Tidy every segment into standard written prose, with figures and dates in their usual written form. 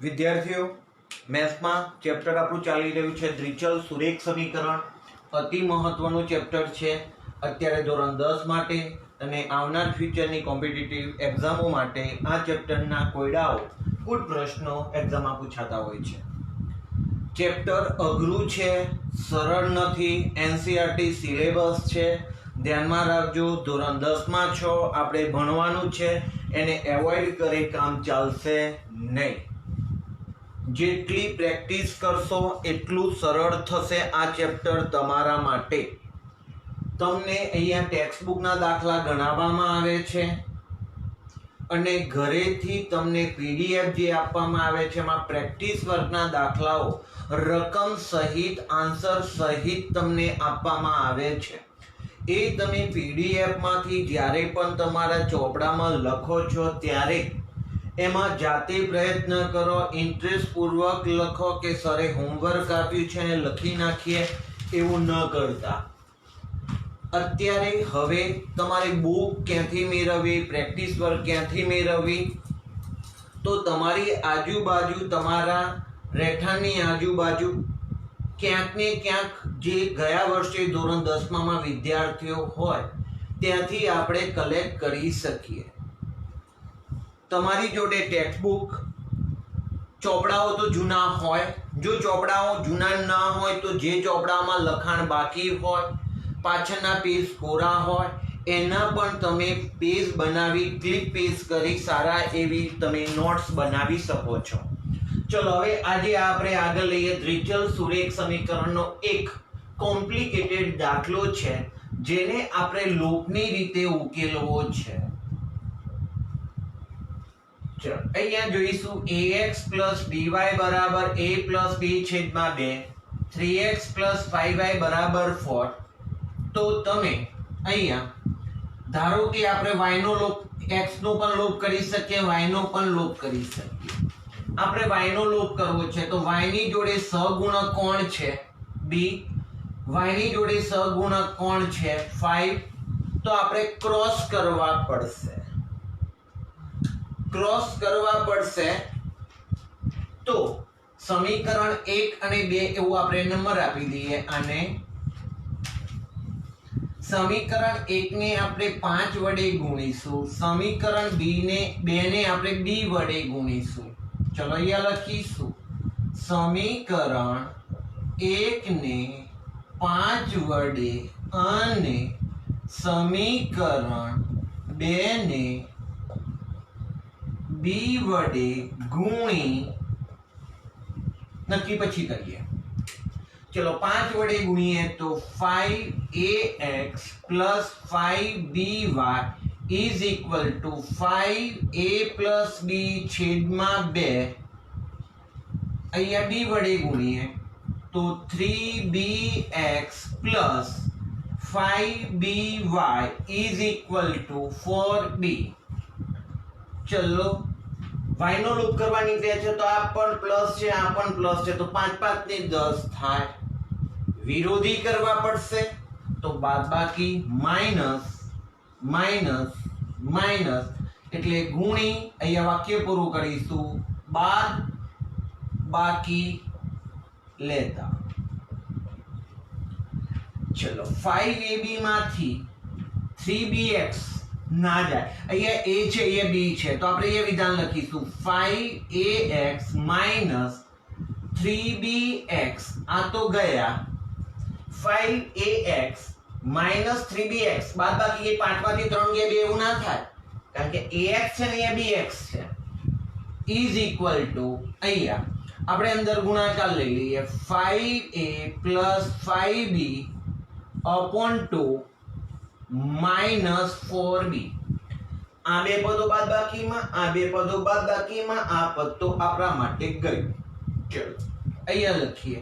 વિદ્યાર્થીઓ, મેથ્સમાં ચેપ્ટર આપણું ચાલી રહ્યું છે દ્વિચલ સુરેખ સમીકરણ. અતિ મહત્વનું ચેપ્ટર છે અત્યારે ધોરણ 10 માટે અને આવનાર ફ્યુચરની કોમ્પિટિટિવ એક્ઝામો માટે. આ ચેપ્ટરના કોયડાઓ કુલ પ્રશ્નો એક્ઝામમાં પૂછાતા હોય છે. ચેપ્ટર અઘરું છે, સરળ નથી, એનસીઈઆરટી સિલેબસ છે. ધ્યાનમાં રાખજો, ધોરણ 10 માં છો, આપણે ભણવાનું છે, એને એવોઇડ કરે કામ ચાલશે નહીં. જેટલી પ્રેક્ટિસ કરશો એટલું સરળ થશે આ ચેપ્ટર તમારા માટે. તમને અહીંયા ટેક્સ્ટ બુકના દાખલા ગણાવવામાં આવે છે અને ઘરેથી તમને પીડીએફ જે આપવામાં આવે છે એમાં પ્રેક્ટિસ વર્કના દાખલાઓ રકમ સહિત આન્સર સહિત તમને આપવામાં આવે છે. એ તમે પીડીએફમાંથી જ્યારે પણ તમારા ચોપડામાં લખો છો ત્યારે એમાં જાતે પ્રયત્ન કરો, ઇન્ટરેસ્ટ પૂર્વક લખો કે સરે હોમવર્ક આપ્યું છે અને લખી નાખીએ, એવું ન કરતા. અત્યારે હવે તમારે બુક ક્યાંથી મેળવવી, પ્રેક્ટિસ વર્ક ક્યાંથી મેળવવી, તો તમારી આજુબાજુ, તમારા રહેઠાણની આજુબાજુ ક્યાંક ને ક્યાંક જે ગયા વર્ષે ધોરણ 10માં વિદ્યાર્થીઓ હોય ત્યાંથી આપણે કલેક્ટ કરી શકીએ. તમારી જોડે ટેક્સ્ટ બુક, ચોપડાઓ તો જૂના હોય. જો ચોપડાઓ જૂના ના હોય તો જે ચોપડામાં લખાણ બાકી હોય, પાછળના પેજ કોરા હોય, એના પણ તમે પેજ બનાવી, ક્લિપ પેસ્ટ કરી સારા એવી તમે નોટ્સ બનાવી શકો છો. ચલો હવે આજે આપણે આગળ લઈએ દ્વિચલ સુરેખ સમીકરણનો એક કોમ્પ્લિકેટેડ દાખલો છે જેને આપણે લોપની રીતે ઉકેલવો છે. ચલો અહીંયા જોઈશું ax + by બરાબર a + b છેદમાં 2, 3x + 5y બરાબર 4. તો તમે અહીંયા ધારો કે આપણે y નો લોપ, x નો પણ લોપ કરી શકીએ, y નો પણ લોપ કરી શકીએ. આપણે y નો લોપ કરવો છે તો y ની જોડે સહગુણક કોણ છે b, y ની જોડે સહગુણક કોણ છે 5. તો આપણે ક્રોસ કરવા પડશે. ક્રોસ કરવા પડશે તો સમીકરણ 1 અને 2 એવું આપણે નંબર આપી દઈએ. અને સમીકરણ 1 ને આપણે 5 વડે ગુણીશું, સમીકરણ 2 ને આપણે b વડે ગુણીશું. ચલો અહીંયા લખીશું સમીકરણ 1 ને 5 વડે અને સમીકરણ 2 ને b વડે ગુણી નક્કી પછી કરીએ. ચલો 5 વડે ગુણીએ તો 5ax + 5by = 5a + b છેદમાં 2. અહીંયા b વડે ગુણીએ તો 3bx + 5by = 4b. ચલો y નો લોપ કરવા નીકળ્યા છે તો આ પણ પ્લસ છે, આ પણ પ્લસ છે, તો 5 5 ને 10 થાય. વિરોધી કરવા પડશે તો બાદબાકી માઈનસ માઈનસ માઈનસ એટલે ગુણી અહીંયા વાક્ય પૂરું કરીશું બાદ બાકી લેતા. ચલો 5ab માંથી 3bx ના જાય, અહીંયા a છે, અહીંયા b છે, તો આપણે એ વિધાન લખીશું 5ax - 3bx. આ તો ગયા 5ax - 3bx બાદબાકી એ 5 માંથી 3 ગયા 2 એવું ના થાય કારણ કે ax છે ને અહીંયા bx છે = અહીંયા આપણે અંદર ગુણાકાર લઈ લઈએ 5a + 5b / 2 - 4b. આ બે પદો બાદબાકીમાં, આ બે પદો બાદબાકીમાં, આ પદ તો આપણા માટે ગયું. ચલો અહીંયા લખીએ.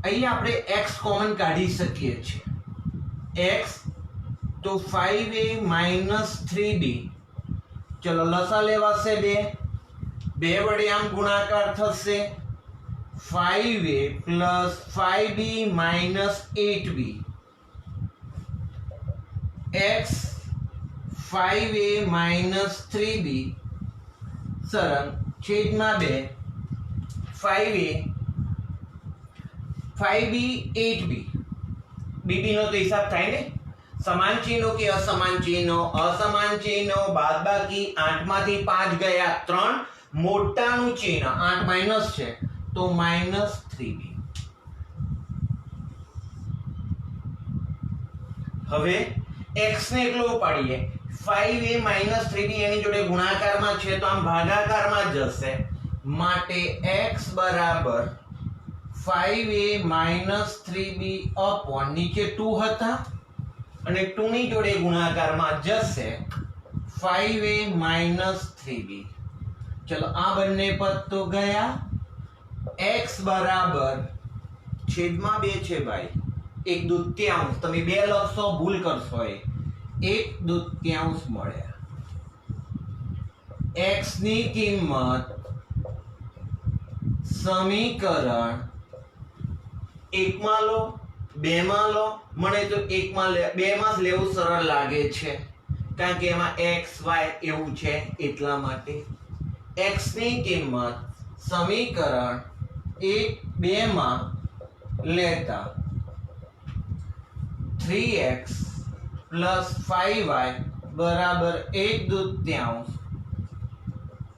અહીંયા આપણે x કોમન કાઢી શકીએ છીએ. x તો 5a - 3b. ચલો લસા લેવાશે 2, 2 વડે આમ ગુણાકાર થશે 5a + 5b - 8b. x 5a - 3b સરળ છેદમાં 2 5a 5b 8b બીબી નો તો હિસાબ થાય ને સમાન ચિહ્નો કે અસમાન ચિહ્નો બાદબાકી 8 માંથી 5 ગયા 3 મોટાનું ચિહ્ન 8 માઈનસ છે તો -3b હવે x ને એકલો ઉપાડીએ 5a 3b એની જોડે ગુણાકારમાં છે તો આમ ભાગાકારમાં જશે માટે x બરાબર 5a 3b upon નીચે 2 હતા અને 2 ની જોડે ગુણાકારમાં જશે 5a 3b ચલો આ બંને પદ તો ગયા x બરાબર છેદમાં 2 છે ભાઈ 1/2 તમે 2 લખશો ભૂલ કરશો એ 1/2 મળ્યા x ની કિંમત સમીકરણ 1 માં લો 2 માં લો મને તો 1 માં 2 માં જ લેવું સરળ લાગે છે કારણ કે એમાં x y એવું છે એટલા માટે x ની કિંમત સમીકરણ 1 2 માં લેતા 3x + 5y બરાબર 1/2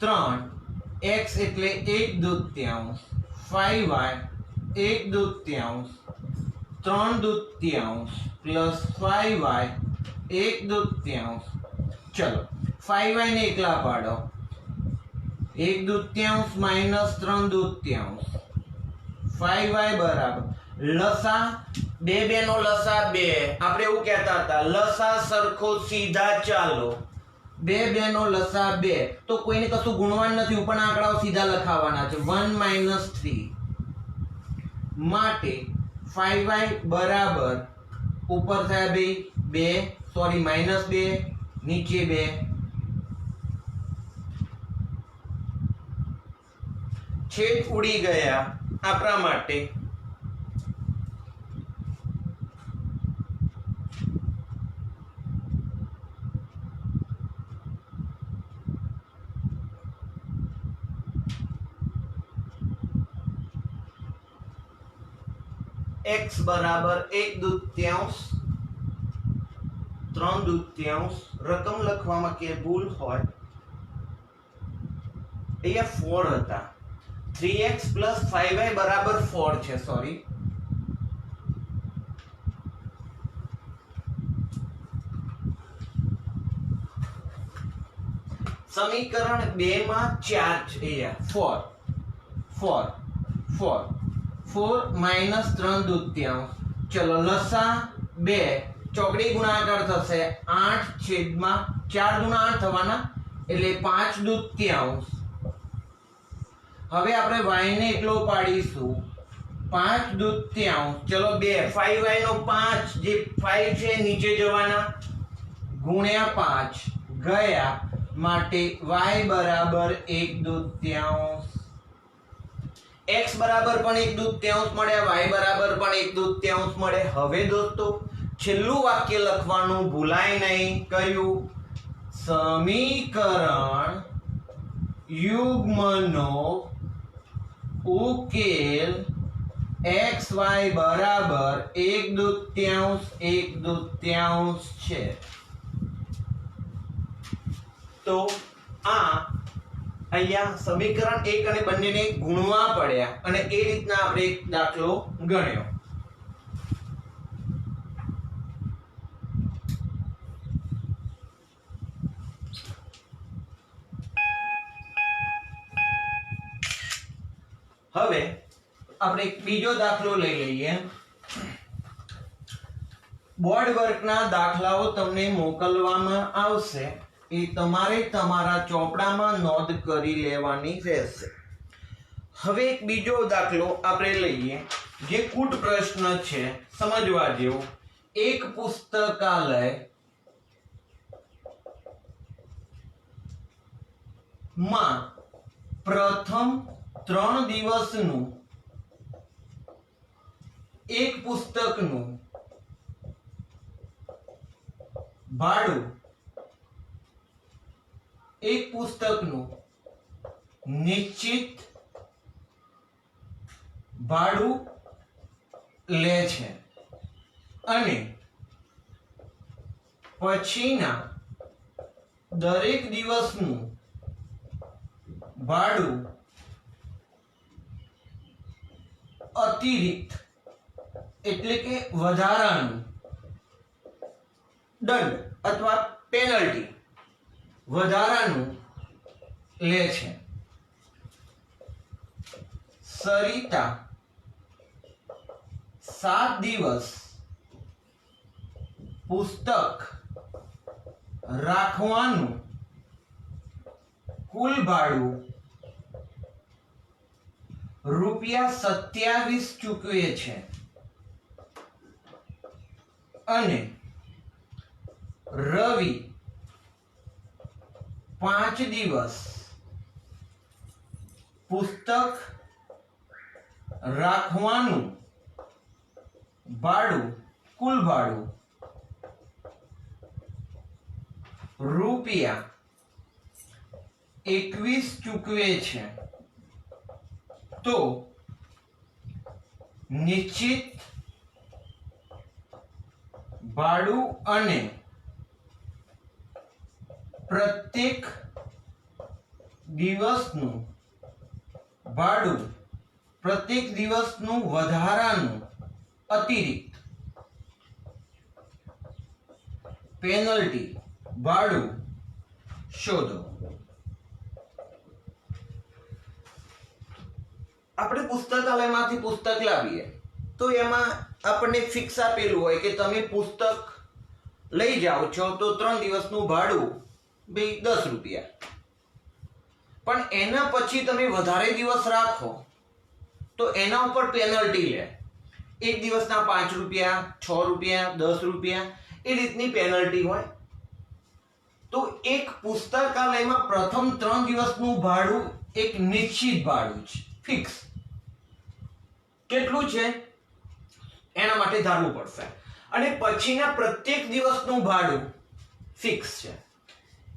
3x એટલે 1/2 5y 1/2 3/2 પ્લસ 5y 1/2 ચલો 5y ને એકલા પાડો 1/2 માઈનસ 3/2 5y બરાબર લસા 2 નો લસા 2 આપણે એવું કહેતા હતા લસા સરખો સીધા ચાલો 2 નો લસા 2 તો કોઈને કશું ગુણવાનું નથી ઉપર આંકડાઓ સીધા લખાવવાના છે 1 - 3 માટે 5y બરાબર ઉપર થયા 2 સોરી -2 નીચે 2 છેદ ઉડી ગયા આપણા માટે x બરાબર 1/2 3/2 રકમ લખવામાં કે ભૂલ હોય અહીંયા 4 હતા 3x + 5y બરાબર 4 છે સોરી સમીકરણ 2 માં 4 છે અહીંયા 4 -3/2 ચલો લસા 2 ચોકડી ગુણાકાર થશે 8/4 ગુણા 8 થવાના એટલે 5/2 હવે આપણે y ને એકલો પાડીશું 5/2 ચલો 2 5y નો 5 જે 5 છે નીચે જવાના ગુણ્યા 5 ગયા માટે y બરાબર 1/2 x બરાબર પણ 1/2 મળે y બરાબર પણ 1/2 મળે હવે દોસ્તો છેલ્લું વાક્ય લખવાનું ભૂલાય નહીં કયું સમીકરણ યુગ્મનો ઉકેલ xy બરાબર 1/2 છે તો આ અહીંયા સમીકરણ 1 અને બંનેને ગુણવા પડ્યા અને એ રીતના આપણે એક દાખલો ગણ્યો હવે આપણે એક બીજો દાખલો લઈ લઈએ બોર્ડ વર્કના દાખલાઓ તમને મોકલવામાં આવશે એ તમારે તમારા ચોપડામાં નોંધ કરી લેવાની રહેશે હવે એક બીજો દાખલો આપણે લઈએ જે કૂટ પ્રશ્ન છે સમજવા જેવો એક પુસ્તકાલય માં પ્રથમ 3 દિવસનું એક પુસ્તકનું ભાડું એક પુસ્તકનું નિશ્ચિત ભાડું લે છે અને પછીના દરેક દિવસનું ભાડું અતિરિક્ત એટલે કે વધારાનું દંડ અથવા પેનલ્ટી વધારાનું લે છે. સરિતા 7 દિવસ પુસ્તક રાખવાનું કુલ ભાડું ₹27 ચૂકવે છે અને રવિ 5 દિવસ પુસ્તક રાખવાનું ભાડું કુલ ભાડું ₹21 ચૂકવે છે. તો નિશ્ચિત ભાડું અને પ્રત્યેક દિવસનું ભાડું પ્રત્યેક દિવસનું વધારાનું અતિરિક્ત પેનલ્ટી ભાડું શોધો. આપણે પુસ્તકાલયમાંથી પુસ્તક લાવીએ તો એમાં આપણને ફિક્સ આપેલું હોય કે તમે પુસ્તક લઈ જાઓ છો તો 3 દિવસનું ભાડું ભાઈ ₹10, પણ એના પછી તમે વધારે દિવસ રાખો તો એના ઉપર પેનલ્ટી લે. એક દિવસના ₹5, ₹6, ₹10 એ રીતની પેનલ્ટી હોય. તો એક પુસ્તકાલયમાં પ્રથમ 3 દિવસનું ભાડું એક નિશ્ચિત ભાડું છે, ફિક્સ. કેટલું છે એના માટે ધારવું પડશે. અને પછીના પ્રત્યેક દિવસનું ભાડું ફિક્સ છે,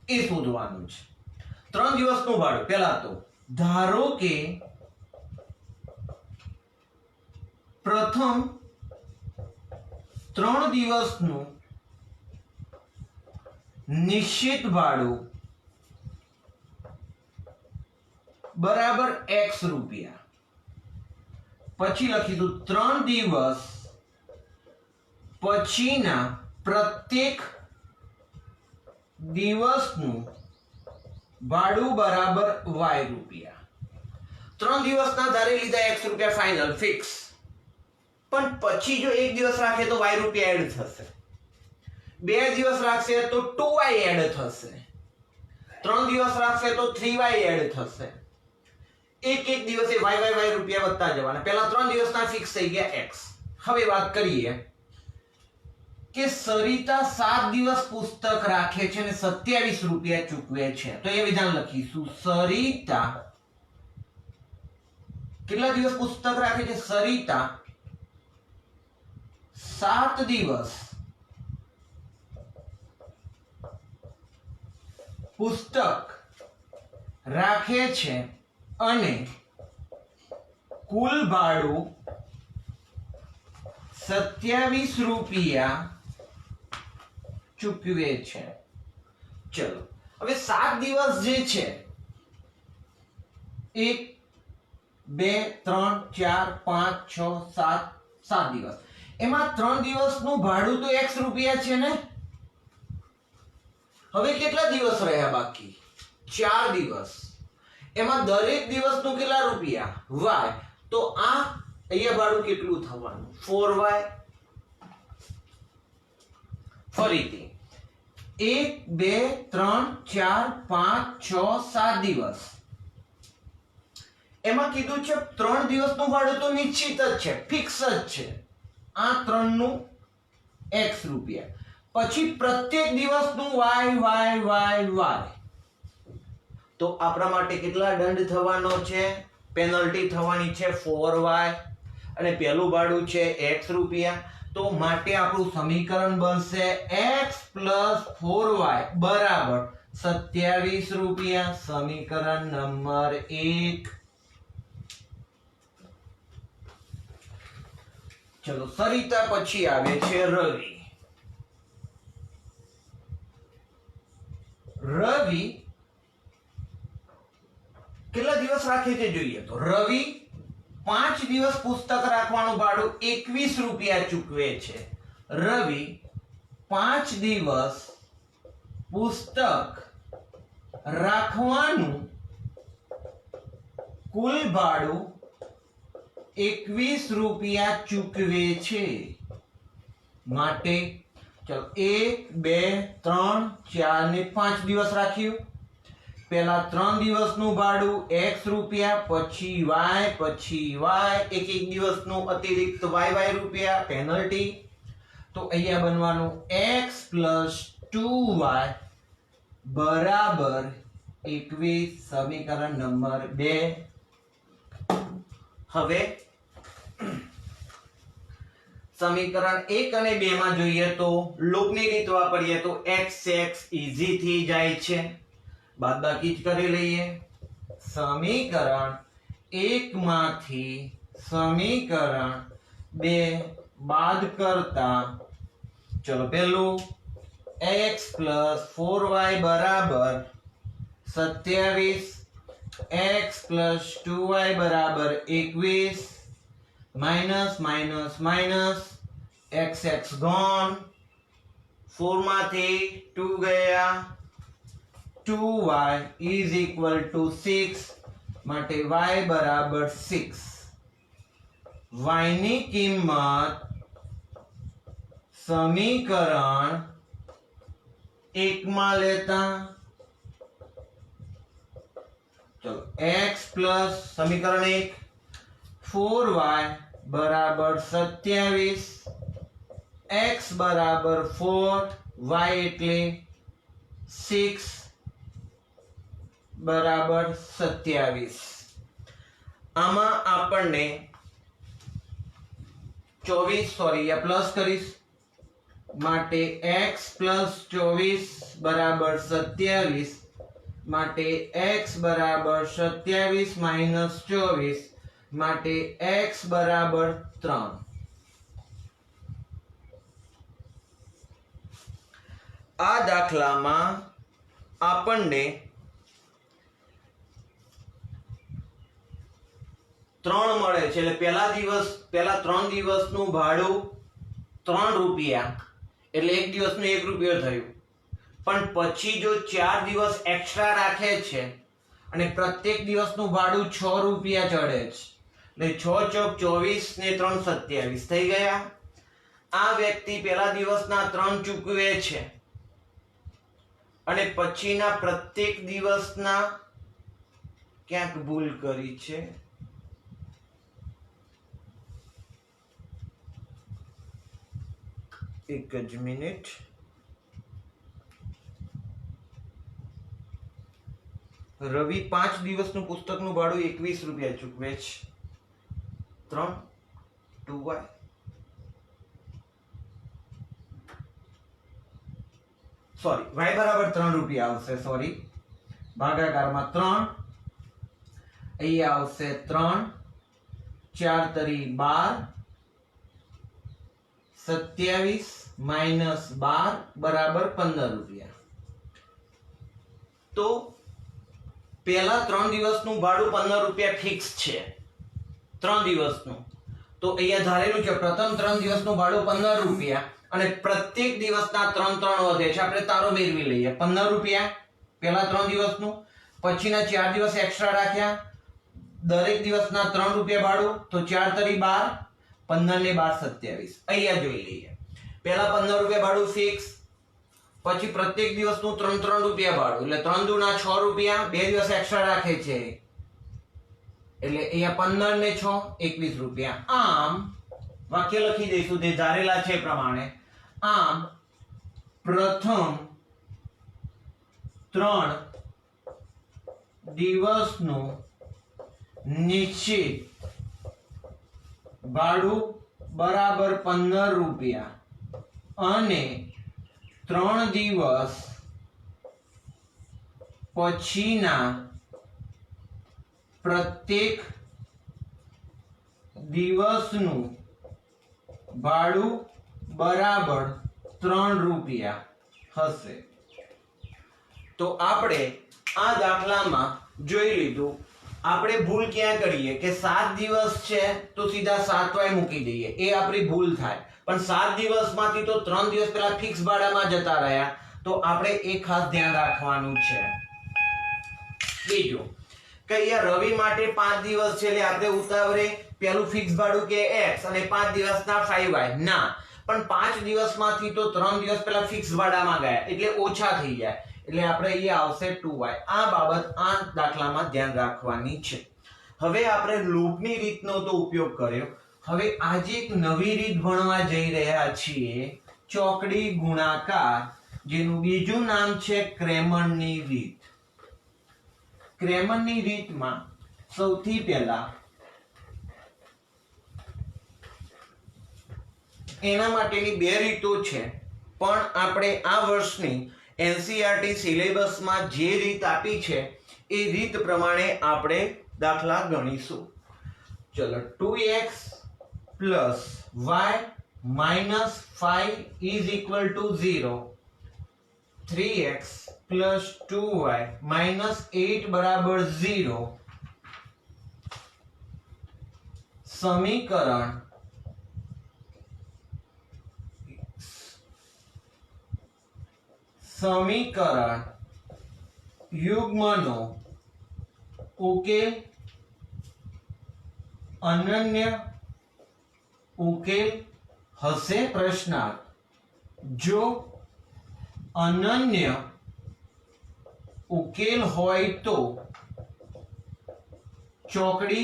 એ શોધવાનું છે. 3 દિવસનું ભાડું પહેલા તો ધારો કે પ્રથમ 3 દિવસનું નિશ્ચિત ભાડું બરાબર X રૂપિયા. પછી લખીશું 3 દિવસ પછીના પ્રત્યેક દિવસનું ભાડું બરાબર Y રૂપિયા. 3 દિવસના ધારે લીધા X રૂપિયા ફાઇનલ ફિક્સ. પણ પછી જો એક દિવસ રાખે તો Y રૂપિયા એડ થશે, 2 દિવસ રાખશે તો 2Y એડ થશે, 3 દિવસ રાખશે તો 3Y એડ થશે. એક દિવસે Y રૂપિયા વધતા જવાના. પહેલા 3 દિવસના ફિક્સ થઈ ગયા X. હવે વાત કરીએ કે સરિતા 7 દિવસ પુસ્તક રાખે છે અને ₹27 ચૂકવે છે. તો એ વિધાન લખીશું. સરિતા કેટલા દિવસ પુસ્તક રાખે છે? સરિતા 7 દિવસ પુસ્તક રાખે છે અને કુલ ભાડું ₹27 ચૂકવે છે. ચલો હવે 7 દિવસ જે છે 1 2 3 4 5 6 7 દિવસ, એમાં 3 દિવસનું ભાડું તો X રૂપિયા છે ને. હવે કેટલા દિવસ રહ્યા બાકી? 4 દિવસ. એમાં દરેક દિવસનું કેટલા રૂપિયા? Y. તો આ અહીંયા ભાડું કેટલું થવાનું? 4Y. ફરીથી 1 2 3 4 5 6 7 દિવસ. એમાં કીધું છે 3 દિવસનું ભાડું તો નિશ્ચિત જ છે, ફિક્સ જ છે. આ 3 નું X રૂપિયા. પછી પ્રત્યેક દિવસનું Y. તો આપણા માટે કેટલા દંડ થવાનો છે? પેનલ્ટી થવાની છે 4Y અને પહેલું ભાડું છે X રૂપિયા. તો માટે આપણું સમીકરણ બનશે X + 4Y બરાબર ₹27. સમીકરણ નંબર 1. ચલો સરિતા પછી આવે છે રવિ. રવિ કેટલા દિવસ રાખે છે જોઈએ તો રવિ 5 દિવસ પુસ્તક રાખવાનું ભાડું 21 રૂપિયા ચૂકવે છે. રવિ 5 દિવસ પુસ્તક રાખવાનું કુલ ભાડું 21 રૂપિયા ચૂકવે છે. માટે ચલો 1 2 3 4 ને 5 દિવસ રાખ્યું. પહેલા 3 દિવસનું ભાડું x રૂપિયા, પછી y, પછી એક દિવસનું અતિરિક્ત y રૂપિયા પેનલ્ટી. તો અહીંયા બનવાનું x + 2y બરાબર 21. સમીકરણ નંબર 2. હવે સમીકરણ 1 અને 2 માં જોઈએ તો લૂપની રીત વાપરીએ તો x ઈઝી થઈ જાય છે, બાદબાકી જ કરી લઈએ. સમીકરણ 1 માંથી સમીકરણ 2 બાદ કરતા ચલો પેલું x + 4y બરાબર 27, x + 2y બરાબર 21, માઇનસ માઇનસ માઇનસ x ગોન, 4 માંથી 2 ગયા, 2y = 6 માટે y બરાબર 6. y ની કિંમત સમીકરણ 1 માં લેતા ચલો x પ્લસ સમીકરણ 1 4y બરાબર 27, x બરાબર 4, y એટલે 6 બરાબર 27. આમાં આપણને 24 પ્લસ કરીશ માટે x + 24 બરાબર 27 માટે x બરાબર 27 - 24 માટે x બરાબર 3. આ દાખલામાં આપણને 3 મળે છે, એટલે પહેલા 3 દિવસનું ભાડું 3 રૂપિયા એટલે એક દિવસનું 1 રૂપિયો થયું. પણ પછી જો 4 દિવસ એક્સ્ટ્રા રાખે છે અને પ્રત્યેક દિવસનું ભાડું 6 રૂપિયા ચડે છે એટલે 6 ચોક 24 ને 3 27 થઈ ગયા. આ વ્યક્તિ પહેલા દિવસના 3 ચૂકવે છે અને પછીના પ્રત્યેક દિવસના ક્યાંક ભૂલ કરી છે. એક જ મિનિટ. રવિ 5 દિવસનું પુસ્તકનું ભાડું 21 રૂપિયા ચૂકવે છે. 3 2y સોરી y બરાબર 3 રૂપિયા આવશે. સોરી ભાગાકારમાં 3 અહીંયા આવશે 3 4 તરી 12 27 માઇનસ 12 બરાબર 15 રૂપિયા. તો પહેલા 3 દિવસનું ભાડું 15 રૂપિયા ફિક્સ છે 3 દિવસનું. તો અહીંયા ધારેલું છે પ્રથમ 3 દિવસનું ભાડું 15 રૂપિયા અને પ્રત્યેક દિવસના 3 વધે છે. આપણે તારો મેળવી લઈએ. 15 રૂપિયા પહેલા 3 દિવસનું, પછીના 4 દિવસ એક્સ્ટ્રા રાખ્યા, દરેક દિવસના 3 રૂપિયા ભાડું, તો 4 તરી 12, 15 ને 12 27. અહીંયા જોઈ લઈએ. પહેલા 15 રૂપિયા ભાડું ફિક્સ, પછી પ્રત્યેક દિવસનું 3 રૂપિયા ભાડું એટલે 3 દુના 6 રૂપિયા, 2 દિવસ એક્સ્ટ્રા રાખે છે એટલે અહીંયા 15 ને 6 21 રૂપિયા. આમ વાક્ય લખી દઈશું તે ધારેલા છે પ્રમાણે. આમ પ્રથમ 3 દિવસનું નિશ્ચિત ભાડું બરાબર 15 રૂપિયા અને 3 દિવસ પછીના પ્રત્યેક દિવસનું ભાડું બરાબર 3 રૂપિયા હશે. તો આપણે આ દાખલામાં જોઈ લીધું. આપણે ભૂલ ક્યાં કરીએ કે 7 દિવસ છે તો સીધા 7 વાય મૂકી દઈએ, એ આપણી ભૂલ થાય. પણ 7 દિવસમાંથી તો 3 દિવસ પહેલા ફિક્સ ભાડામાં જતા રહ્યા, તો આપણે એ ખાસ ધ્યાન રાખવાનું છે. બીજું કે અહીંયા રવિ માટે 5 દિવસ છે એટલે આપણે ઉતાવળે પેલું ફિક્સ ભાડું કે x અને 5 દિવસના 5y ના, પણ 5 દિવસમાંથી તો 3 દિવસ પહેલા ફિક્સ ભાડામાં ગયા એટલે ઓછા થઈ જાય, એટલે આપણે અહીંયા આવશે 2y. આ બાબત આ દાખલામાં ધ્યાન રાખવાની છે. હવે આપણે લૂપની રીતનો તો ઉપયોગ કર્યો. હવે આજે એક નવી રીત ભણવા જઈ રહ્યા છીએ, ચોકડી ગુણાકાર, જેનું બીજું નામ છે ક્રેમરની રીત. ક્રેમરની રીતમાં સૌથી પહેલા એના માટેની 2 રીતો છે, પણ આપણે આ વર્ષની એનસીઈઆરટી સિલેબસમાં જે રીત આપી છે એ રીત પ્રમાણે આપણે દાખલા ગણીશું. ચલો 2x plus y minus 5 is equal to 0, 3x plus 2y minus 8 बराबर 0, समीकरण युग्मनो उकेल अनन्य उकेल हसे प्रश्नार्थ. जो अनन्य उकेल होय तो ચોકડી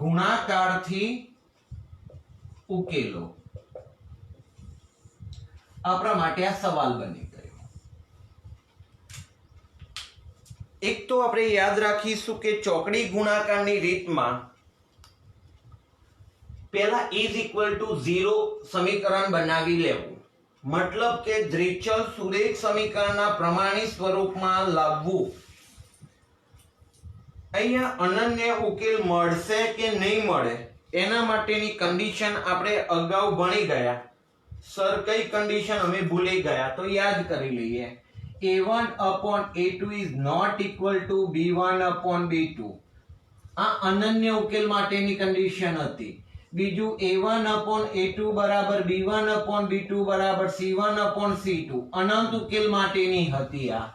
ગુણાકારથી ઉકેલો. આપણા માટે આ સવાલ બની ગયો. એક તો આપણે યાદ રાખીશું કે ચોકડી ગુણાકારની રીતમાં પહેલા ઇઝ ઇક્વલ ટુ 0 સમીકરણ બનાવી લેવું, મતલબ કે દ્વિચલ સુરેખ સમીકરણના પ્રમાણિત સ્વરૂપમાં લાવવું. અહીંયા અનન્ય ઉકેલ મળશે કે નહીં મળે એના માટેની કન્ડિશન આપણે અગાઉ ભણી ગયા. સર કઈ કન્ડિશન અમે ભૂલી ગયા તો યાદ કરી લઈએ. a1 upon a2 is not equal to b1 upon b2. આ અનન્ય ઉકેલ માટેની કન્ડિશન હતી. બીજું a1 upon a2 બરાબર b1 upon b2 બરાબર c1 upon c2 અનંત ઉકેલ માટેની હતી આ.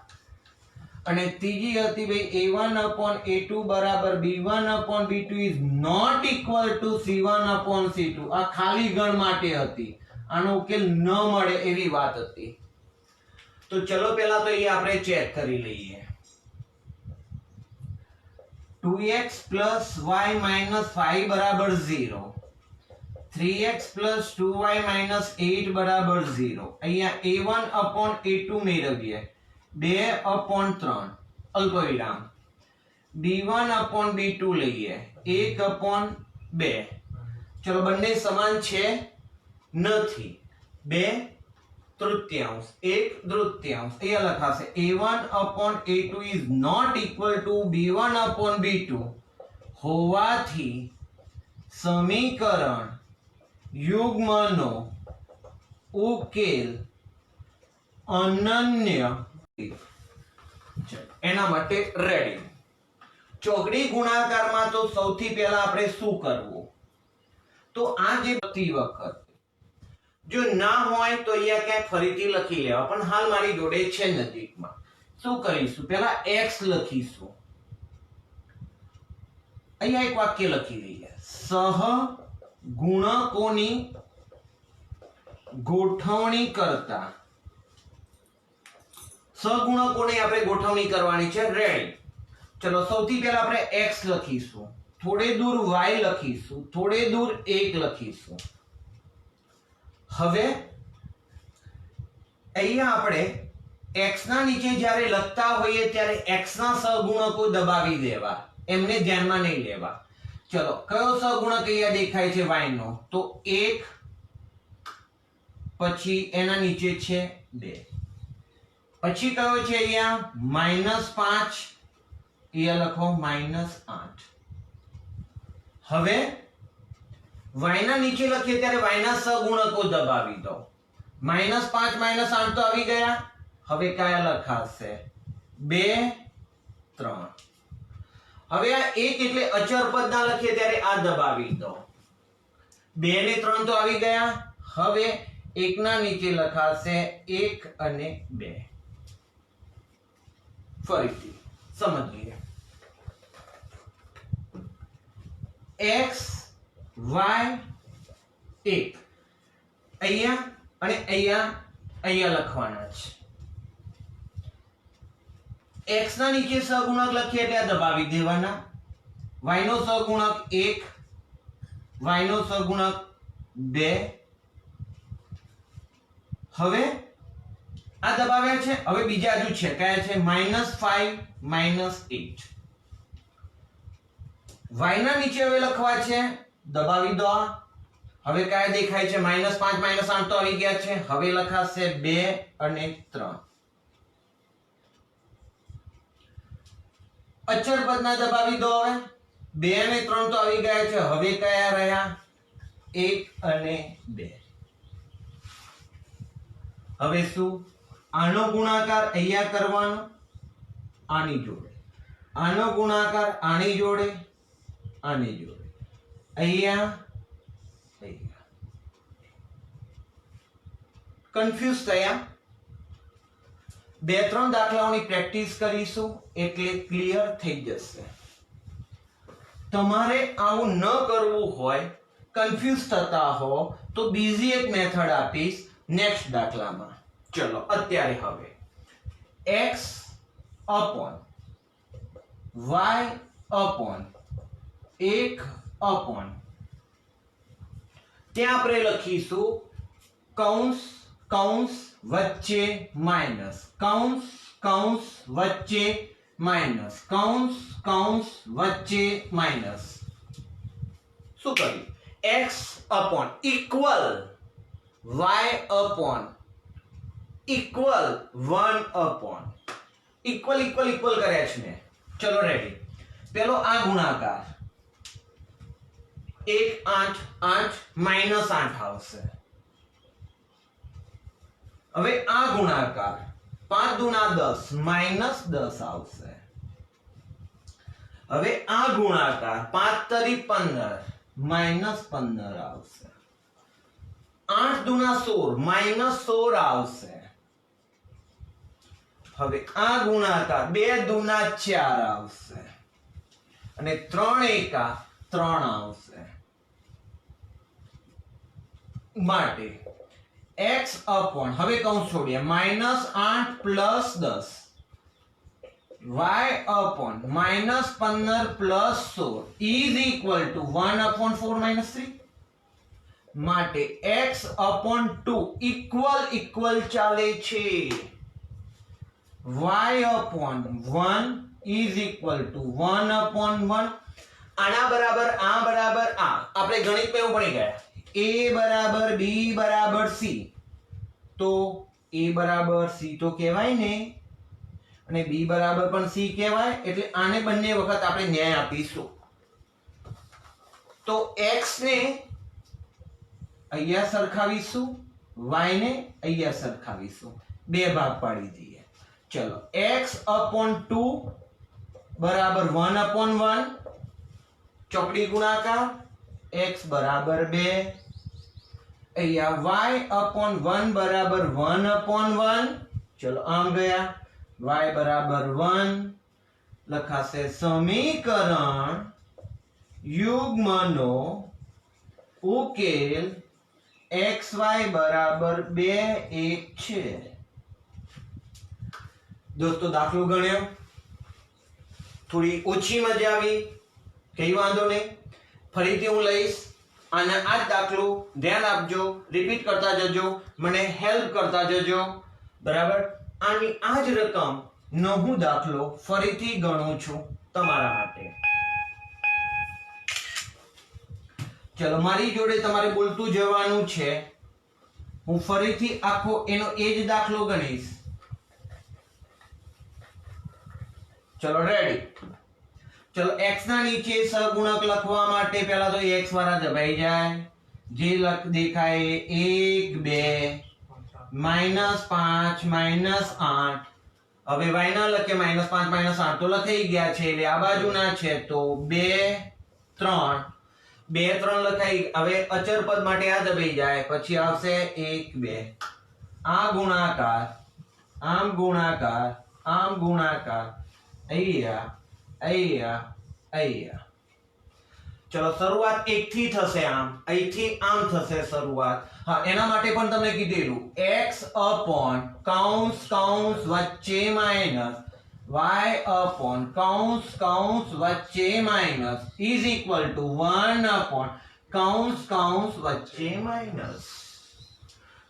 અને ત્રીજી હતી ભાઈ a1 upon a2 બરાબર b1 upon b2 is not equal to c1 upon c2 આ ખાલી ગણ માટે હતી, આનો ઉકેલ ન મળે એવી વાત હતી. તો ચલો પહેલા તો એ આપણે ચેક કરી લઈએ. 2x plus y minus 5 બરાબર 0, 3x plus 2y minus 8 બરાબર 0. અહીંયા a1 upon a2 મેળવીએ 2 upon 3 અલ્પવિરામ, b1 upon b2 લઈએ 1 upon 2. ચલો બંને સમાન છે નથી, 2 તૃતીયાંશ 1 તૃતીયાંશ. એ લખાશે a1 upon a2 is not equal to b1 upon b2 હોવાથી સમીકરણ યુગ્મનો ઉકેલ અનન્ય. એના માટે રેડી. ચોકડી ગુણાકારમાં તો સૌથી પહેલા આપણે શું કરવું, તો આ જે બધી વખત જો ના હોય તો અહીંયા ક્યાંક ફરીથી લખી લેવા, પણ હાલ મારી જોડે છે નજીકમાં. શું કરીશું, પહેલા x લખીશું. અહીંયા એક વાક્ય લખી દઈએ, સહ ગુણકોની ગોઠવણી કરતા. સહગુણકોની આપણે ગોઠવણી કરવાની છે. રેડી. ચલો સૌથી પહેલા આપણે x લખીશું, થોડે દૂર y લખીશું, થોડે દૂર 1 લખીશું. હવે અહીંયા આપણે x ના નીચે જ્યારે લખતા હોઈએ ત્યારે x ના સહગુણકો દબાવી દેવા, એમને ધ્યાનમાં નહીં લેવા. ચલો કયો સહગુણક અહીંયા દેખાય છે y નો, તો 1, પછી એના નીચે છે 2, પછી કયો છે અહીંયા -5, અહીંયા લખો -8. હવે y ના નીચે લખીએ ત્યારે y ના સહગુણકો દબાવી દો. -5 -8 તો આવી ગયા. હવે કયા લખાશે? 2 3. હવે આ 1 એટલે અચર પદ ના લખીએ ત્યારે આ દબાવી દો. 2 ને 3 તો આવી ગયા. હવે 1 ના નીચે લખાશે 1 અને 2. ફરીથી સમજીએ. x y 1 અહીંયા અને અહીંયા લખવાના છે. x ના નીચે સહગુણક લખીએ એટલે આ દબાવી દેવાના. y નો સહગુણક 1, y નો સહગુણક 2. હવે આ દબાવ્યા છે. હવે બીજા હજુ છે કયા છે? -5 -8. y ના નીચે હવે લખવા છે, દબાવી દો. હવે કયા દેખાય છે? -5 -8 તો આવી ગયા છે. હવે લખાશે 2 અને 3. અચર પદના દબાવી દો. હવે 2 અને 3 તો આવી ગયા છે. હવે કયા રહ્યા? 1 અને 2. હવે શું? આનો ગુણાકાર અહીંયા કરવાનો, આની જોડે. આનો ગુણાકાર આની જોડે, આની જોડે. અહીંયા કન્ફ્યુઝ થયા? 2-3 દાખલાઓની પ્રેક્ટિસ કરીશું એટલે ક્લિયર થઈ જશે. તમારે આવું ન કરવું હોય, કન્ફ્યુઝ થતા હો તો બીજી એક મેથડ આપીશ નેક્સ્ટ દાખલામાં. ચલો અત્યારે હવે x upon y upon 1 upon ત્યાં આપણે લખીશું કૌંસ વચ્ચે માઇનસ, કૌંસ વચ્ચે માઇનસ, કૌંસ વચ્ચે માઇનસ. શું કર્યું? x upon equal y upon equal 1 upon equal કર્યા છે મેં. ચલો રેડી. પેલો આ ગુણાકાર 1 8 8 -8 આવશે. હવે આ ગુણાકાર 5 દુના 10 -10 આવશે. હવે આ ગુણાકાર 5 તરી 15 -15 આવશે. 8 દુના 16 -16 આવશે. હવે આ ગુણાકાર 2 દુના 4 આવશે અને 3 એકા 3 આવશે. માટે x upon હવે કૌંસ છોડીએ -8 + 10 y upon -15 + 16 is equal to 1 upon 4 - 3. માટે x upon 2 equal ચાલે છે. y upon 1 is equal to 1 upon 1. આના બરાબર આ બરાબર આ આપણે ગણિતમાં એવું ભણી ગયા. a બરાબર b બરાબર c તો a બરાબર c તો કહેવાય ને અને b બરાબર પણ c કહેવાય. એટલે આને બંને વખત આપણે ન્યાય આપીશું. તો x ને અહીંયા સરખાવીશું, y ને અહીંયા સરખાવીશું. બે ભાગ પાડી દઈએ. ચલો x upon 2 બરાબર 1 upon 1 ચોકડી ગુણાકાર x બરાબર 2. અહીંયા y upon 1 બરાબર 1 upon 1. ચલો આમ ગયા. y બરાબર 1 લખાશે. સમીકરણ યુગ્મનો ઉકેલ xy બરાબર 2 1 છે. દોસ્તો દાખલો ગણ્યો, થોડી ઓછી મજા આવી, કઈ વાંધો નહીં. ફરીથી હું લઈશ અને આ જ દાખલો ધ્યાન આપજો, રિપીટ કરતા જજો, મને હેલ્પ કરતા જજો. બરાબર. આની આ જ રકમ નો હું દાખલો ફરીથી ગણું છું તમારા માટે. ચલો મારી જોડે તમારે બોલતું જવાનું છે. હું ફરીથી આખો એનો એ જ દાખલો ગણીશ. ચલો રેડી. चलो x ના નીચે સહગુણક લખવા માટે પહેલા તો x વાળા દબાઈ જાય, જે દેખાય 1 2 -5 -8. હવે y ના લખે -5 -8 તો લખાઈ ગયા છે, એટલે આ બાજુના છે તો 2 3 2 3 લખાઈ. હવે અચર પદ માટે આ દબાઈ જાય, પછી આવશે 1 2. આ ગુણાકાર, આમ ગુણાકાર, આમ ગુણાકાર, અહીંયા અહીંયા અહીંયા. ચલો શરૂઆત 1 થી થશે, આમ અહીંથી આમ થશે શરૂઆત. હા, એના માટે પણ તમને કીધેલું x upon કૌંસ કૌંસ વચ્ચે માઈનસ y upon કૌંસ કૌંસ વચ્ચે minus is equal to 1 upon કૌંસ કૌંસ વચ્ચે માઈનસ.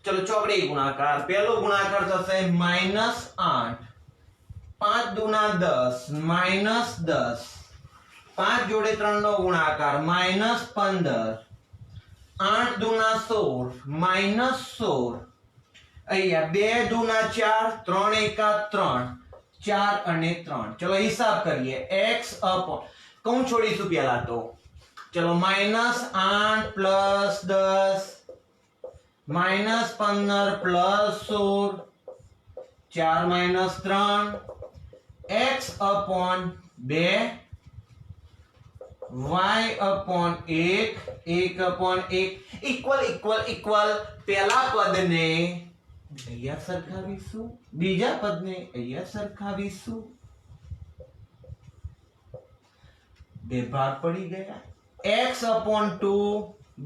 ચલો ચોકડી ગુણાકાર. પહેલો ગુણાકાર થશે -8, 5 દુના 10 -10, 5 જોડે 3 નો ગુણાકાર -15, 8 દુના 16 -16, અહીંયા 2 દુના 4, 3 એકા 3, 4 અને 3. ચલો હિસાબ કરીએ. x upon કૌંસ છોડીશું પહેલા તો. ચલો -8 plus 10 -15 plus 16, 4 minus 3, x upon 2, y upon 1, 1 upon 1 equal equal equal. પહેલા પદને અહીંયા સરખાવીશું, બીજા પદને અહીંયા સરખાવીશું. બે ભાગ પડી ગયા. x upon 2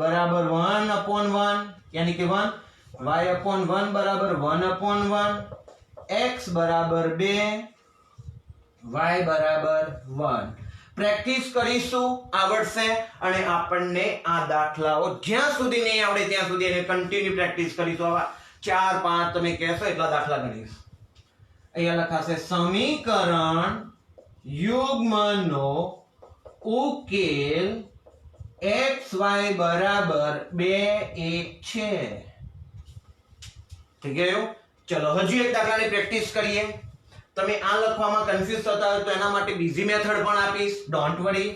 બરાબર 1 upon 1, यानी कि 1, y upon 1 બરાબર 1 upon 1, x બરાબર 2, y બરાબર 1. પ્રેક્ટિસ કરીશું, આવડશે. અને આપણને આ દાખલાઓ જ્યાં સુધી નહીં આવડે ત્યાં સુધી એને કન્ટિન્યુ પ્રેક્ટિસ કરીશું. આવા 4 5 તમે કહેશો એટલા દાખલા ગણીશ. અહીંયા લખાશે સમીકરણ યુગ્મનો ઉકેલ xy બરાબર 2 1 છે. ઠીક ગયું? ચલો હજી એક દાખલાની પ્રેક્ટિસ કરીએ. તમે આ લખવામાં કન્ફ્યુઝ થતા હોય તો એના માટે બીજી મેથડ પણ આપીશ, ડોન્ટ વરી.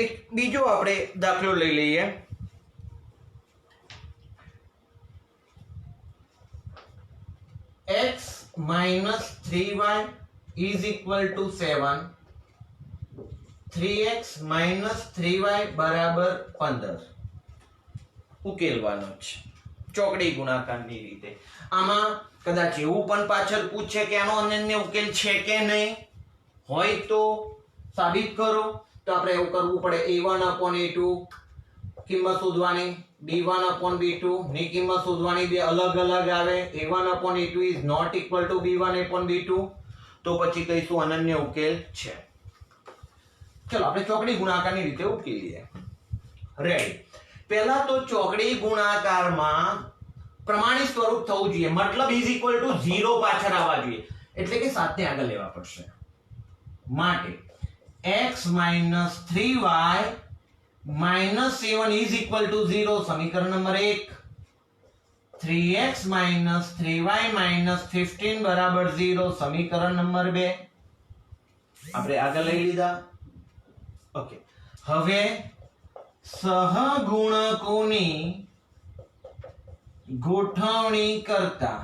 એક બીજો આપણે દાખલો લઈ લઈએ. x minus 3y is equal to 7. 3x minus 3y બરાબર 15 ઉકેલવાનો છે ચોકડી ગુણાકારની રીતે. આમાં કદાચ એવું પણ પાછળ પૂછે કે આનો અનન્ય ઉકેલ છે કે નહીં, હોય તો સાબિત કરો. તો આપણે એવું કરવું પડે, a1 upon a2 કિંમત શોધવાની, b1 upon b2 ની કિંમત શોધવાની. બે અલગ અલગ આવે. a1 upon a2 is not equal to b1 upon b2, તો પછી કહીશું અનન્ય ઉકેલ છે. ચલો આપણે ચોકડી ગુણાકારની રીતે ઉકેલીએ. રેડી. પહેલા તો ચોકડી ગુણાકારમાં પ્રમાણિત સ્વરૂપ થવું જોઈએ, મતલબ is equal to 0 પાછળ આવવા જોઈએ, એટલે કે 7 ને આગળ લેવા પડશે. માટે x minus 3y minus 7 is equal to 0. સમીકરણ number 1. 3x minus 3y minus 15 બરાબર 0. સમીકરણ નંબર 2. આપણે આગળ લઈ લીધા. ઓકે, હવે સહગુણકોની ગોઠવણી કરતા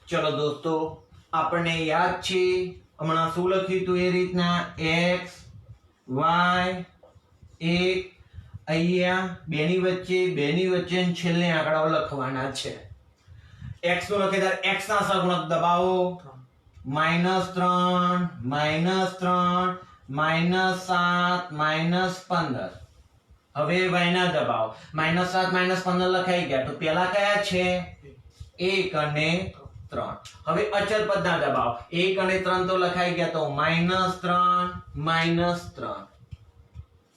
ચલો દોસ્તો, આપણને યાદ છે હમણાં શું લખ્યું હતું એ રીતના x y 1 અહીંયા બેની વચ્ચે છેલ્લે આંકડાઓ લખવાના છે. x નો લખે ત્યારે x ના સહગુણક દબાવો. -3 -3 -7 -15. હવે y ના દબાવો. -7 -15 લખાઈ ગયા, તો પેલા કયા છે? 1 અને 3. હવે અચળ પદના દબાવ. 1 અને 3 તો લખાઈ ગયા, તો -3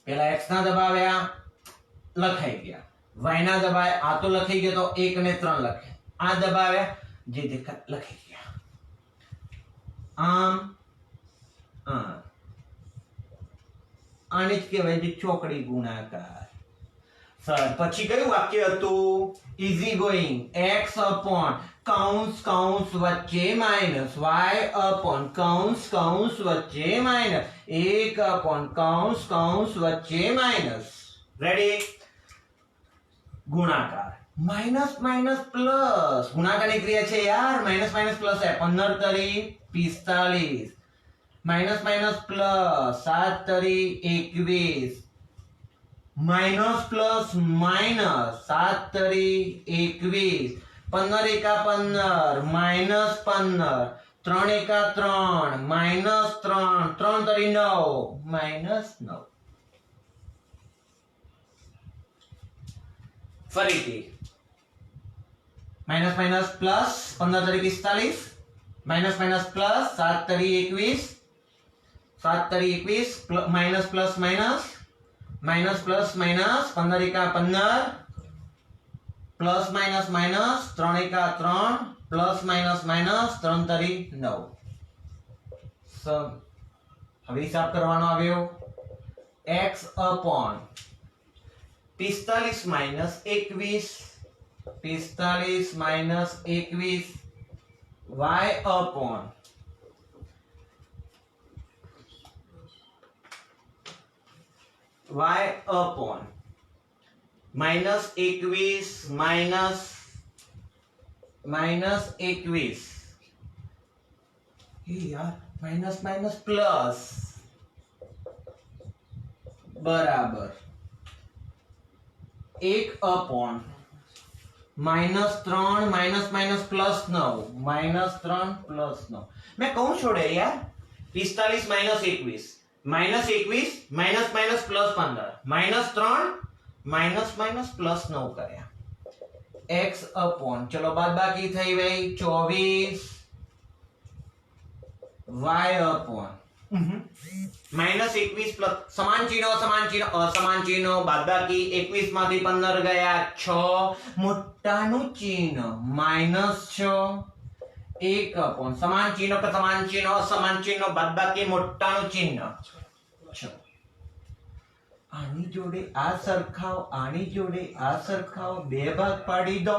પેલા x ના દબાવ્યા, લખાઈ ગયા. y ના દબાય, આ તો લખાઈ ગયો, તો 1 અને 3 લખે. આ દબાવ્યા, જે દેખા લખાઈ ગયા. આમ હા, આને જ કહેવાય છે ચોકડી ગુણાકાર. સર પછી કયું વાક્ય હતું? Easy going. x upon કૌંસ કૌંસ વચ્ચે માઇનસ y upon કૌંસ કૌંસ વચ્ચે માઇનસ 1 upon કૌંસ કૌંસ વચ્ચે માઇનસ. રેડી? ગુણાકાર. માઇનસ માઇનસ પ્લસ ગુણાકારની ક્રિયા છે યાર. માઇનસ માઇનસ પ્લસ છે. 15 તરી 45, માઇનસ માઇનસ પ્લસ 7 તરી 21, માઇનસ પ્લસ માઇનસ 7 તરી 21, 15 એકા 15, માઇનસ 15, 3 એકા 3, માઇનસ 3, 3 તરી 9, માઇનસ 9. ફરીથી માઇનસ માઇનસ પ્લસ 15 તરી 45, માઇનસ માઇનસ પ્લસ 7 તરી 21, 7 તરી 21, minus plus minus, minus plus minus 15 એકા 15, પ્લસ માઇનસ માઇનસ 3 એકા 3, પ્લસ માઇનસ માઇનસ 3 તરી 9. હવે હિસાબ કરવાનો આવ્યો. x upon 45 minus 21, 45 minus 21, y upon minus 21 minus 21, યાર માઇનસ માઇનસ પ્લસ બરાબર 1 upon minus 3 minus minus plus 9, minus 3 plus 9. મેં કહું છોડે યાર. 45 minus 21, minus 21, minus minus plus 15, minus 3, minus minus plus 9 કર્યા. x upon ચલો બાદ બાકી થઈ ગઈ 24, y upon માઇનસ 21 પ્લસ સમાન ચિહ્નો અસમાન ચિહ્નો બાદબાકી 21 માંથી 15 ગયા 6, મોટાનું ચિહ્ન માઇનસ 6, 1 upon સમાન ચિહ્નો પર સમાન ચિહ્નો અસમાન ચિહ્નો બાદબાકી મોટાનું ચિહ્ન 6. આની જોડે આ સરખાવ, આની જોડે આ સરખાવ, બે ભાગ પાડી દો.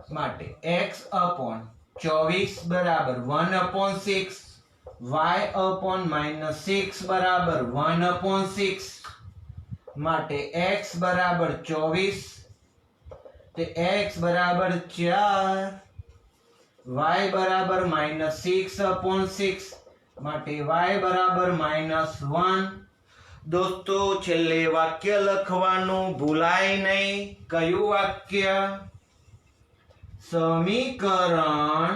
માટે x upon 24 બરાબર 1 upon 6, y upon minus 6 બરાબર 1 upon 6. માટે x બરાબર 24, તે x બરાબર 4, y બરાબર minus 6 upon 6, માટે y બરાબર -1. દોસ્તો છેલ્લે વાક્ય લખવાનું ભૂલાય નહીં. કયું વાક્ય? સમીકરણ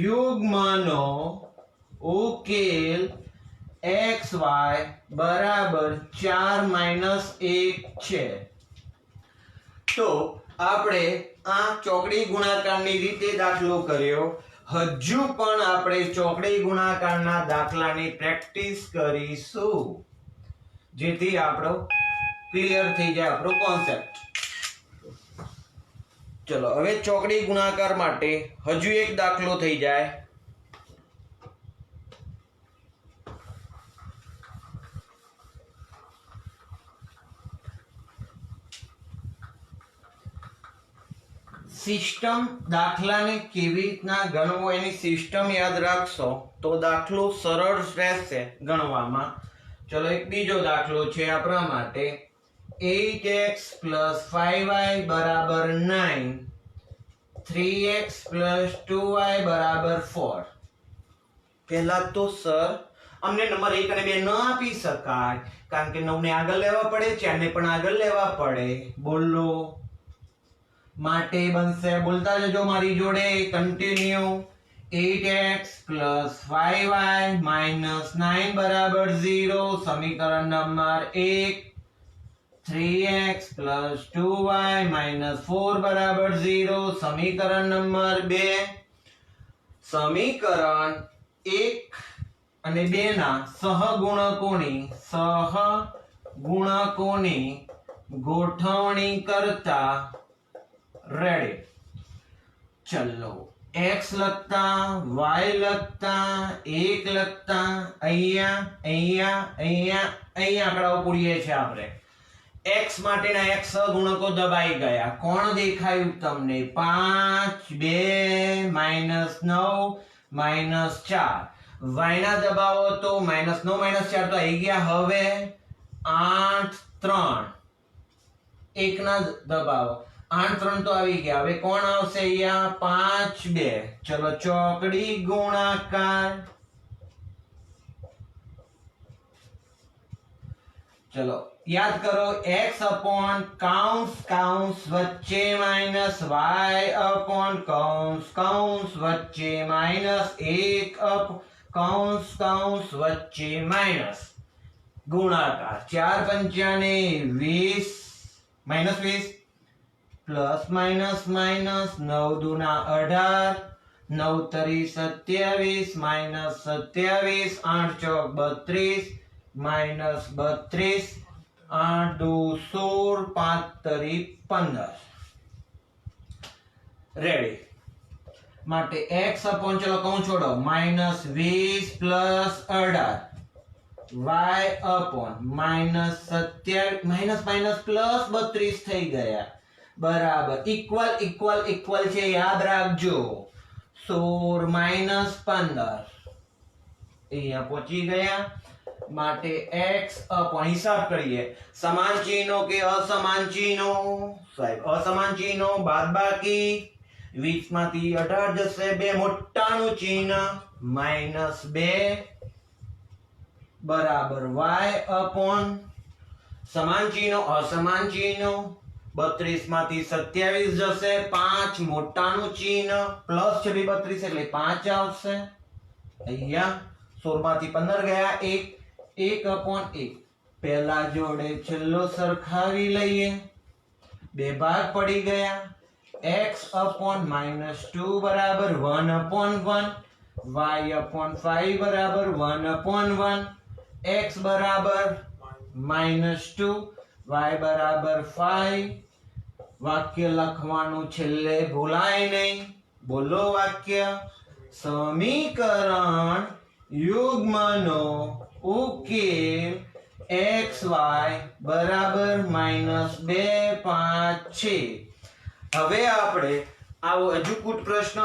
યુગ્મનો ઉકેલ xy બરાબર 4 માઇનસ 1 છે. તો આપણે આ ચોકડી ગુણાકારની રીતે દાખલો કર્યો. હજુ પણ આપણે ચોકડી ગુણાકારના દાખલાની પ્રેક્ટિસ કરીશું, જેથી આપણો ક્લિયર થઈ જાય આપણો કોન્સેપ્ટ. ચલો હવે ચોકડી ગુણાકાર માટે હજુ એક દાખલો થઈ જાય. સિસ્ટમ દાખલાને કેવી રીતના ગણવો એની સિસ્ટમ યાદ રાખશો તો દાખલો સરળ રહેશે ગણવામાં. ચલો એક બીજો દાખલો છે આપણા માટે. 8x plus 5y બરાબર 9, 3x plus 2y બરાબર 4. પહેલા તો સર અમને નંબર 1 અને 2 ન આપી શકાય, કારણ કે 9 ને આગળ લેવા પડે, 4 ને પણ આગળ લેવા પડે. બોલો. માટે બનશે, બોલતા જજો મારી જોડે, continue. 8x plus 5y minus 9 બરાબર 0, સમીકરણ number 1. 3x plus 2y minus 4 બરાબર 0, સમીકરણ નંબર 2. સમીકરણ 1 અને 2 ના સહગુણકોની ગોઠવણી કરતા રેડી. ચલો x લખતા y લખતા 1 લખતા અહીંયા અહીંયા અહીંયા અહીંયા આંકડાઓ પૂરીએ છે આપણે x માટેના x સહગુણકો દબાઈ ગયા કોણ દેખાયું તમને 5 2 -9 -4 y ના દબાવો તો -9 -4 તો આવી ગયા હવે 8 3 1 ના દબાવો 8 3 તો આવી ગયા હવે કોણ આવશે અહીંયા 5 2 ચલો ચોકડી ગુણાકાર चलो याद करो x अपॉन काउंस काउंस वच्चे माइनस y अपॉन काउंस काउंस वच्चे माइनस 1 अप काउंस काउंस वच्चे माइनस गुणाकार 4 Panchane 20 minus 20 plus minus minus 9 दूना 18 9 तरी 27 माइनस 27 8 चौक 32 माइनस 32 8 2 16 5 तरी 15 रेडी માટે x अपॉन चलो कौन छोड़ो minus 20 plus 18 y upon minus 27 minus minus plus 32 થઈ ગયા બરાબર ઇક્વલ ઇક્વલ ઇક્વલ છે યાદ રાખજો 16 માइनस 15 અહીંયા પહોંચી ગયા માટે x अपॉन हिसाब करिए समान चिन्हों के असमान चिन्हों साहेब असमान चिन्हों बादबाकी 20 मांथी 18 जसे बे मोटाનું चिन्ह -2 बराबर y अपॉन समान चिन्हों असमान चिन्हों 32 मांथी 27 जसे 5 મોટાનું चिन्ह प्लस છે 32 એટલે 5 આવશે અહીંયા 16 मांथी 15 ગયા 1 1 अपॉन 1 पहला जोड़े छेल्लो सरखावी लईए बे भाग पड़ी गया x अपॉन -2 बराबर 1 अपॉन 1 y अपॉन 5 बराबर 1 अपॉन 1 x बराबर -2 y बराबर 5 वाक्य लखवानुं छेल्ले भूलाय नहीं बोलो वाक्य समीकरण युग्मनो उकेल xy बराबर -2 5 છે હવે આપણે આવો હજુ કૂટ પ્રશ્ન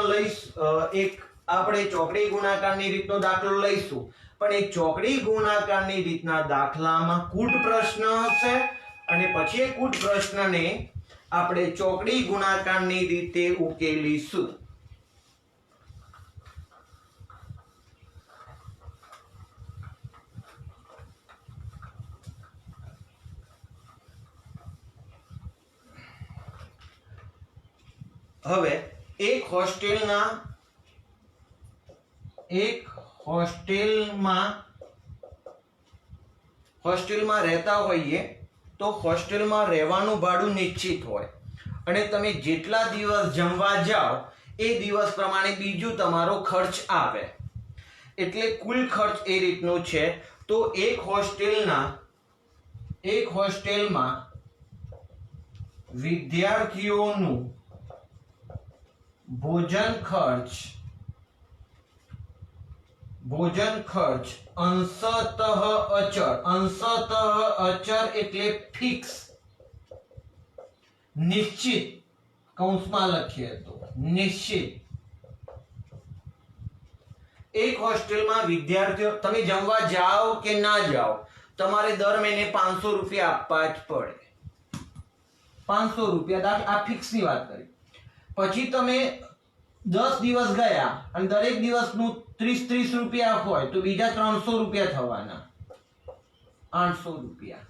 એક આપણે ચોકડી ગુણાકારની રીતનો દાખલો લઈશું પણ એ ચોકડી ગુણાકારની રીતના દાખલામાં કૂટ પ્રશ્ન હશે અને પછી એ કૂટ પ્રશ્નને આપણે ચોકડી ગુણાકારની રીતે ઉકેલીશું હવે એક હોસ્ટેલમાં રહેતા હોઈએ તો હોસ્ટેલમાં રહેવાનું ભાડું નિશ્ચિત હોય અને તમે જેટલા દિવસ જમવા જાઓ એ દિવસ પ્રમાણે બીજું તમારો ખર્ચ આવે એટલે કુલ ખર્ચ એ રીતનું છે તો એક હોસ્ટેલમાં વિદ્યાર્થીઓનું भोजन खर्च अंशतः अचर એટલે ફિક્સ નિશ્ચિત કૌંસમાં લખીએ તો નિશ્ચિત એક હોસ્ટેલમાં વિદ્યાર્થીઓ તમે જમવા જાઓ કે ના જાઓ તમારે દર મહિને 500 રૂપિયા આપવા જ પડે 500 રૂપિયા આ ફિક્સની વાત કરી પછી તમે 10 દિવસ ગયા અને દરેક દિવસનું 30 રૂપિયા હોય તો બીજા 300 રૂપિયા થવાના 800 રૂપિયા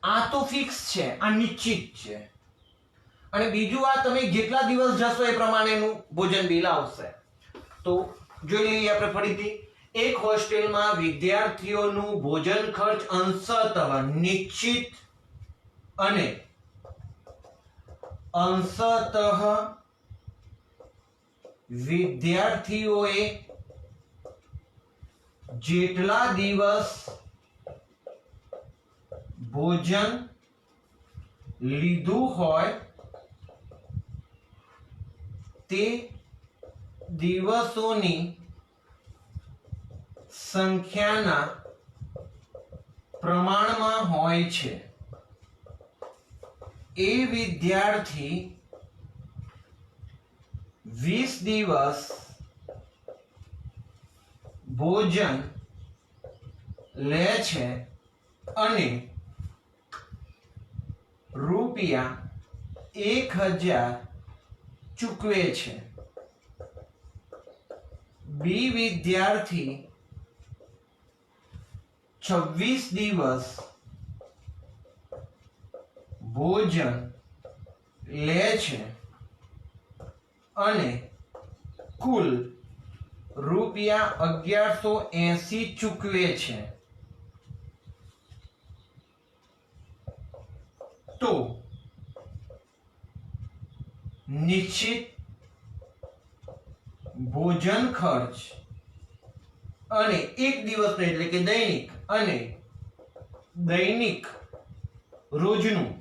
આ તો ફિક્સ છે આ નિશ્ચિત છે અને બીજું આ તમે જેટલા દિવસ જશો એ પ્રમાણેનું ભોજન બિલ આવશે તો જોઈ લઈએ આપણે ફરીથી એક હોસ્ટેલમાં વિદ્યાર્થીઓનું ભોજન ખર્ચ અંશતઃ નિશ્ચિત અને अंशतः विद्यार्थीओए जेटला दिवस भोजन लीधु होय ते દિવસોની સંખ્યાના પ્રમાણમાં હોય છે એ વિદ્યાર્થી 20 દિવસ ભોજન લે છે અને રૂપિયા 1000 ચૂકવે છે. બી વિદ્યાર્થી 26 દિવસ ભોજન લે છે અને કુલ રૂપિયા 1180 ચૂકવે છે. તો નિશ્ચિત ભોજન ખર્ચ અને એક દિવસનો એટલે કે દૈનિક અને દૈનિક રોજનું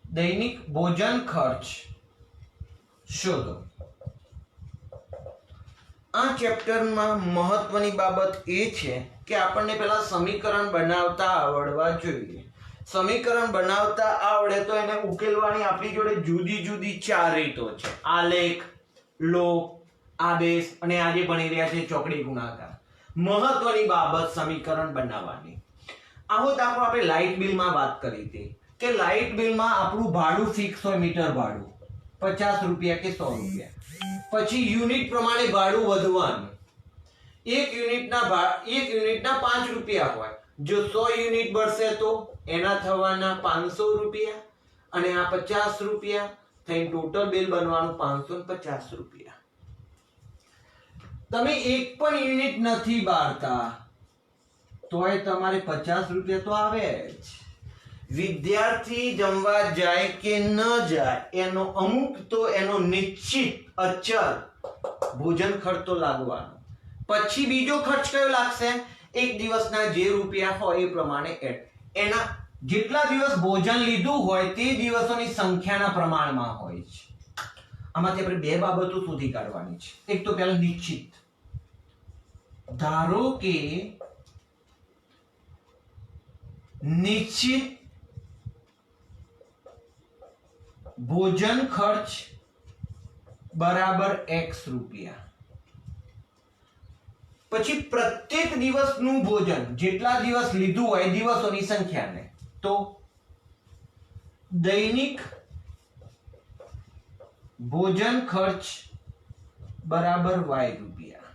દૈનિક ભોજન ખર્ચ શોધો. આ ચેપ્ટરમાં મહત્વની બાબત એ છે કે આપણને પહેલા સમીકરણ બનાવતા આવડવા જોઈએ. સમીકરણ બનાવતા આવડે તો એને ઉકેલવાની આપણી જોડે જુદી જુદી 4 રીતો છે. આલેખ, લોક, આદેશ અને આજે ભણી રહ્યા છે ચોકડી ગુણાકાર. મહત્વની બાબત સમીકરણ બનાવવાની. આવો દાખલો આપણે લાઇટ બિલમાં વાત કરી હતી કે લાઇટ બિલમાં આપણું ભાડું ફિક્સ હોય, મીટર ભાડું 50 રૂપિયા કે 100 રૂપિયા. પછી યુનિટ પ્રમાણે ભાડું વધવાનું. એક યુનિટના 5 રૂપિયા હોય. જો 100 યુનિટ બળશે તો એના થવાના 500 રૂપિયા અને આ 50 રૂપિયા થઈને ટોટલ બિલ બનવાનું 550 રૂપિયા. તમે એક પણ યુનિટ નથી બાળતા તોય તમારે 50 રૂપિયા તો આવે જ. વિદ્યાર્થી જમવા જાય કે ન જાય એનો અમુક તો એનો નિશ્ચિત અચલ ભોજન ખર્ચ તો લાગવાનો. પછી બીજો ખર્ચ કયો લાગશે? એક દિવસના જે રૂપિયા હોય એ પ્રમાણે એના જેટલા દિવસ ભોજન લીધું હોય તે દિવસોની સંખ્યાના પ્રમાણમાં હોય છે. આમાંથી આપણે બે બાબતો શોધી કાઢવાની છે. એક તો પહેલા નિશ્ચિત. ધારો કે નિશ્ચિત ભોજન ખર્ચ બરાબર x રૂપિયા. પછી પ્રત્યેક દિવસનું ભોજન જેટલા દિવસ લીધું હોય દિવસોની સંખ્યાને તો દૈનિક ભોજન ખર્ચ બરાબર y રૂપિયા.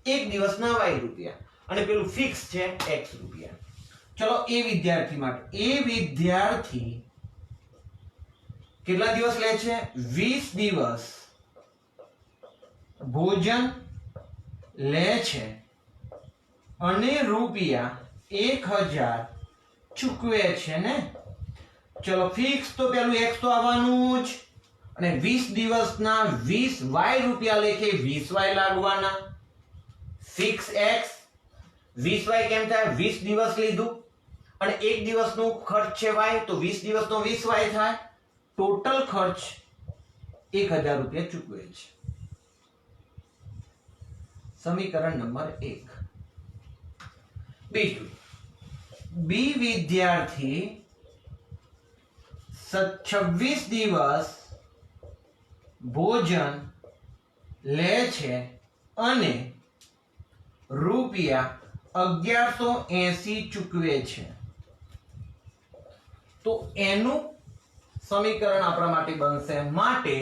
એક દિવસના y રૂપિયા અને પેલું ફિક્સ છે x રૂપિયા. ચલો એ વિદ્યાર્થી માટે એ વિદ્યાર્થી કેટલા દિવસ લે છે? 20 દિવસ ભોજન લે છે અને રૂપિયા 1000 ચૂકવે છે ને. ચલો ફિક્સ તો પેલું x તો આવવાનું જ અને 20 દિવસના 20y રૂપિયા લેખે 20y લાગવાના. ફિક્સ x 20y કેમ થાય? 20 દિવસ લીધું અને એક દિવસનો ખર્ચ છે y તો 20 દિવસનો 20y થાય. ટોટલ ખર્ચ 1000 રૂપિયા ચૂકવે છે. સમીકરણ નંબર 1. બીજું, બી વિદ્યાર્થી 26 દિવસ ભોજન લે છે અને રૂપિયા 1180 ચૂકવે છે. તો એનું સમીકરણ આપણા માટે બનશે માટે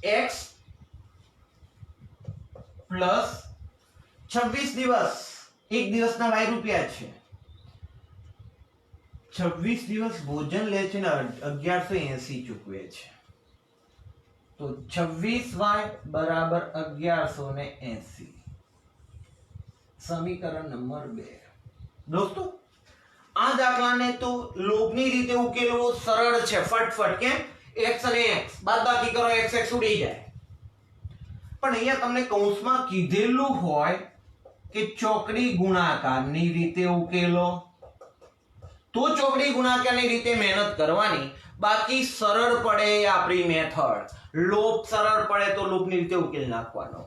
x પ્લસ 26 દિવસ એક દિવસના y રૂપિયા છે. 26 દિવસ ભોજન લે છે ને 1180 ચૂકવે છે. તો 26y બરાબર 1180. સમીકરણ નંબર 2. દોસ્તો આ દાખલાને તો લોભની રીતે ઉકેલવો સરળ છે. ફટફટ. કેમ? x અને x બાદબાકી કરો, x ઉડી જાય. પણ અહીંયા તમને કૌંસમાં કીધેલું હોય કે ચોકડી ગુણાકારની રીતે ઉકેલો તો ચોકડી ગુણાકારની રીતે મહેનત કરવાની. બાકી સરળ પડે આપણી મેથડ. લોપ સરળ પડે તો લોપની રીતે ઉકેલ નાખવાનો.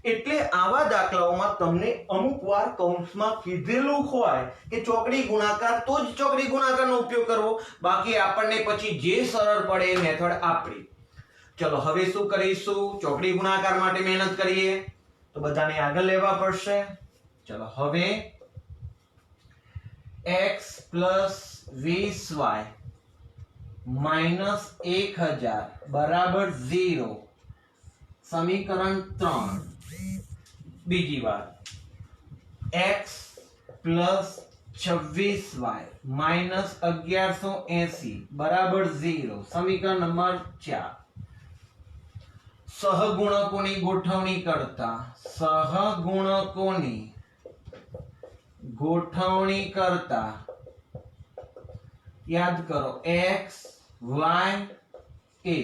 એટલે આવા દાખલાઓમાં તમને અમુક વાર કૌંસમાં કીધેલું હોય કે ચોકડી ગુણાકાર, તો જ ચોકડી ગુણાકારનો ઉપયોગ કરવો, બાકી આપણને પછી જે સરળ પડે એ મેથડ આપણી. ચલો હવે શું કરીશું? ચોકડી ગુણાકાર માટે મહેનત કરીએ તો બધાને આગળ લેવા પડશે. ચલો હવે x + 20y - 1000 બરાબર 0. સમીકરણ 3. બીજી વાર x + 26y - 1180 બરાબર 0. સમીકરણ નંબર 4. સહગુણકોની ગોઠવણી કરતા યાદ કરો x y a.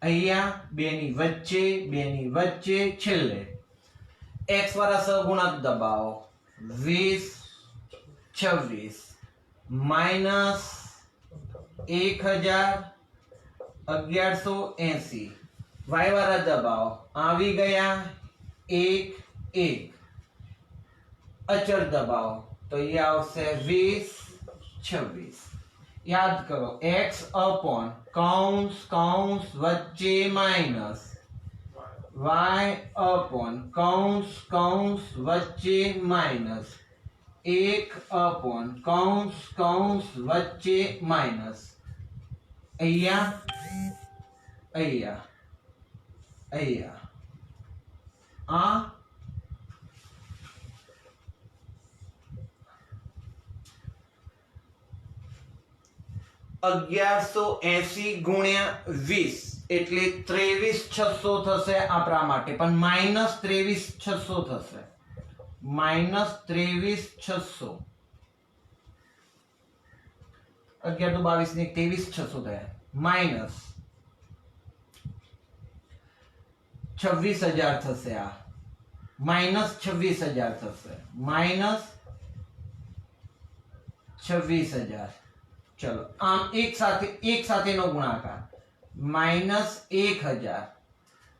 અહીંયા બેની વચ્ચે છેલ્લે x વાળા સહગુણક દબાવો 20 26 -1000 1180. y વાળા દબાવો આવી ગયા 1 1. અચળ દબાવો તો ये આવશે 20 26. યાદ કરો x upon કૌંસ વચ્ચે માઈનસ y upon કૌંસ વચ્ચે માઈનસ 1 upon કૌંસ વચ્ચે માઈનસ. અહીંયા આ 1180 ગુણ્યા 20 એટલે 23600 થશે આપણા માટે, પણ -23600 થશે. -23600. 11 તો 22 ને 23600 થયા. માઈનસ 26000 થશે. આ -26000 થશે. -26000. चलो आम एक साथे नो गुणाकार -1000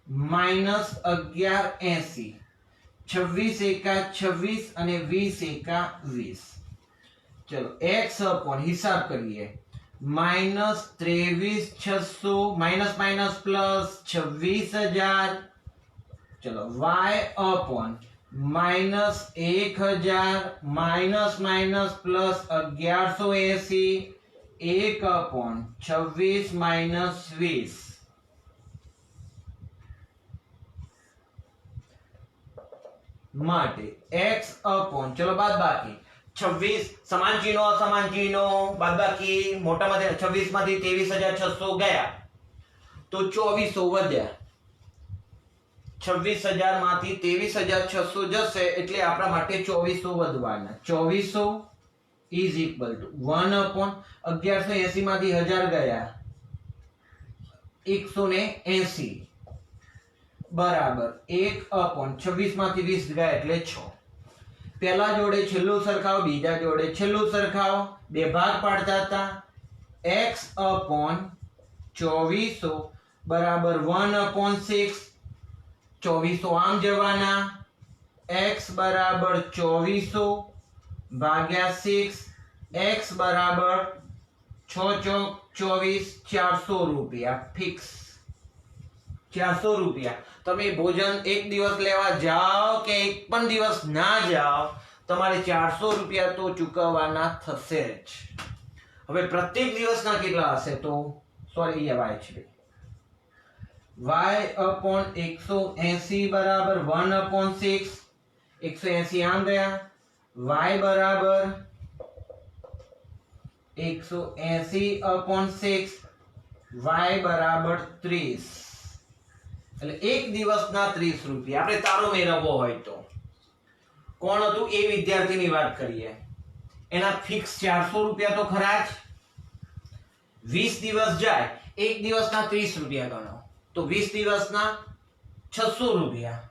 -1180 26 एका 26 અને 20 एका 20. चलो x अपॉन हिसाब करिए -23600 माइनस प्लस 26000. चलो y upon -1000 minus plus 1180 1 upon 26 minus 20 माटे x अपॉन चलो बाद बाकी 26 समान चिन्हो असमान चिन्हो बाद बाकी मोटा माटे 26 मांथी 23600 गया तो 2400 વધ્યા. 26000 માંથી 23600 જશે એટલે આપણા માટે 2400 વધવાના. 2400 is equal to 1 upon 1180 માંથી 1000 ગયા 180 બરાબર 1 upon 26 માંથી 20 ગયા એટલે 6. પહેલા જોડે છેલ્લું સરખાવો, બીજા જોડે છેલ્લું સરખાવો, બે ભાગ પાડતા હતા. x upon 2400 બરાબર 1 upon 6. 2400 આમ જવાના. x બરાબર 2400 ભાગ્યા 6. x બરાબર 6 ચોક 24 400 રૂપિયા ફિક્સ. 400 રૂપિયા. તમે ભોજન એક દિવસ લેવા જાઓ કે એક પણ દિવસ ના જાઓ, તમારે 400 રૂપિયા તો ચૂકવવાના થશે જ. હવે પ્રત્યેક દિવસના કેટલા હશે? તો સોરી y છે. y upon 180 बराबर 1 upon 6. 180 आम गया. y बराबर 180 upon 6. y बराबर 30. એટલે એક દિવસના 30 રૂપિયા. આપણે તારો મેળવવો હોય તો કોણ હતું એ વિદ્યાર્થીની વાત કરીએ. એના ફિક્સ 400 રૂપિયા તો ખરા જ. 20 દિવસ જાય, એક દિવસના 30 રૂપિયા ગણો તો 20 દિવસના 600 રૂપિયા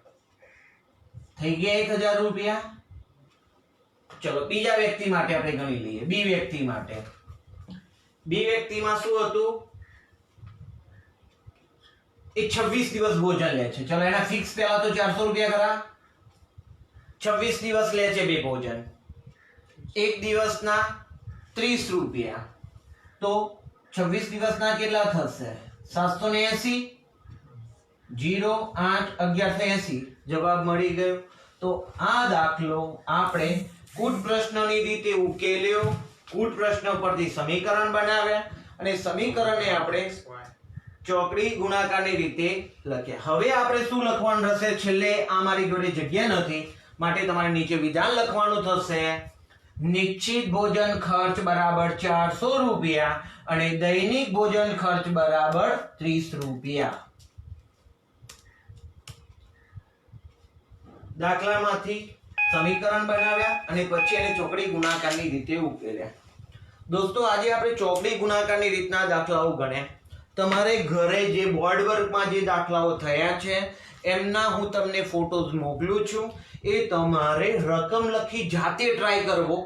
થઈ ગયા 1000 રૂપિયા. ચલો બીજા વ્યક્તિ માટે આપણે ગણી લઈએ. બી વ્યક્તિ માટે. બી વ્યક્તિમાં શું હતું? એ 26 દિવસ ભોજન લે છે. ચલો એના ફિક્સ પહેલા તો 400 રૂપિયા કરા. 26 દિવસ લે છે બે ભોજન, એક દિવસના 30 રૂપિયા, તો 26 દિવસના કેટલા થશે? 780. 0 8 11 80 જવાબ મળી ગયો. તો આ દાખલો આપણે કૂટ પ્રશ્નની રીતે ઉકેલ્યો. કૂટ પ્રશ્ન પરથી સમીકરણ બનાવ્યા અને સમીકરણને આપણે ચોકડી ગુણાકારની રીતે લખ્યા. હવે આપણે શું લખવાનું રહેશે? છેલ્લે આ મારી જોડે જગ્યા નથી માટે તમારે નીચે વિધાન લખવાનું થશે. નિશ્ચિત ભોજન ખર્ચ બરાબર 400 રૂપિયા અને દૈનિક ભોજન ખર્ચ બરાબર 30 રૂપિયા. દાખલામાંથી સમીકરણ બનાવ્યા અને પછી એને ચોકડી ગુણાકારની રીતે ઉકેલ્યા. દોસ્તો આજે આપણે ચોકડી ગુણાકારની રીતના દાખલાઓ ગણ્યા. તમારે ઘરે જે બોર્ડ વર્કમાં જે દાખલાઓ થયા છે એમના હું તમને ફોટોઝ મોકલું છું. એ તમારે રકમ લખી જાતે ટ્રાય કરવો.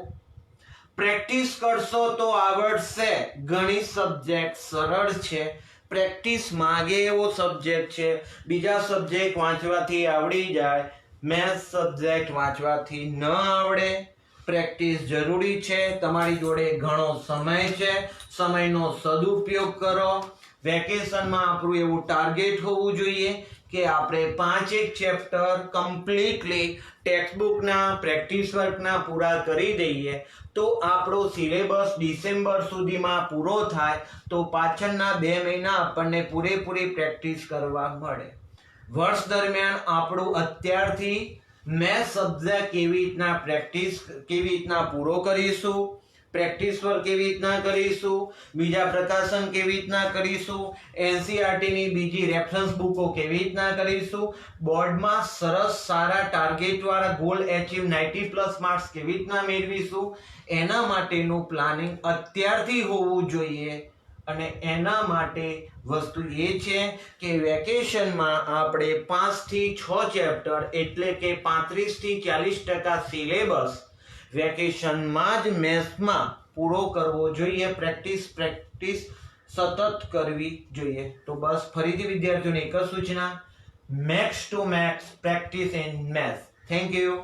પ્રેક્ટિસ કરશો તો આવડશે. ગણિત સબ્જેક્ટ સરળ છે, પ્રેક્ટિસ માંગે એવો સબ્જેક્ટ છે. બીજા સબ્જેક્ટ વાંચવાથી આવડી જાય, મેથ્સ સબ્જેક્ટ વાંચવાથી ન આવડે. પ્રેક્ટિસ જરૂરી છે. તમારી જોડે ઘણો સમય છે, સમયનો સદુપયોગ કરો. વેકેશનમાં આપણું એવું ટાર્ગેટ હોવું જોઈએ કે આપણે 5 ચેપ્ટર કમ્પ્લીટલી ટેક્સ્ટબુકના પ્રેક્ટિસ વર્કના પૂરા કરી દઈએ તો આપણો સિલેબસ ડિસેમ્બર સુધીમાં પૂરો થાય તો પાછળના 2 મહિના આપણને પૂરેપૂરી પ્રેક્ટિસ કરવા મળે. વર્ષ દરમિયાન આપણું અત્યારથી મેથ્સ સબ્જેક્ટ કેવી રીતના પૂરો કરીશું, પ્રેક્ટિસ વર્ક કેવી રીતના કરીશું, બીજા પ્રકાશન કેવી રીતના કરીશું, એનસીઈઆરટી ની બીજી રેફરન્સ બુકો કેવી રીતના કરીશું, બોર્ડમાં સરસ સારા ટાર્ગેટ વાળા ગોલ એચીવ 90+ માર્ક્સ કેવી રીતના મેળવીશું, એના માટેનું પ્લાનિંગ અત્યારથી હોવું જોઈએ. અને એના માટે વસ્તુ એ છે કે વેકેશનમાં આપણે 5 થી 6 ચેપ્ટર એટલે કે 35 થી 40% સિલેબસ વેકેશનમાં જ મેથ્સમાં પૂરો કરવો જોઈએ. પ્રેક્ટિસ સતત કરવી જોઈએ. તો બસ ફરીથી વિદ્યાર્થીઓને એક જ સૂચના, max to max practice in maths. Thank you.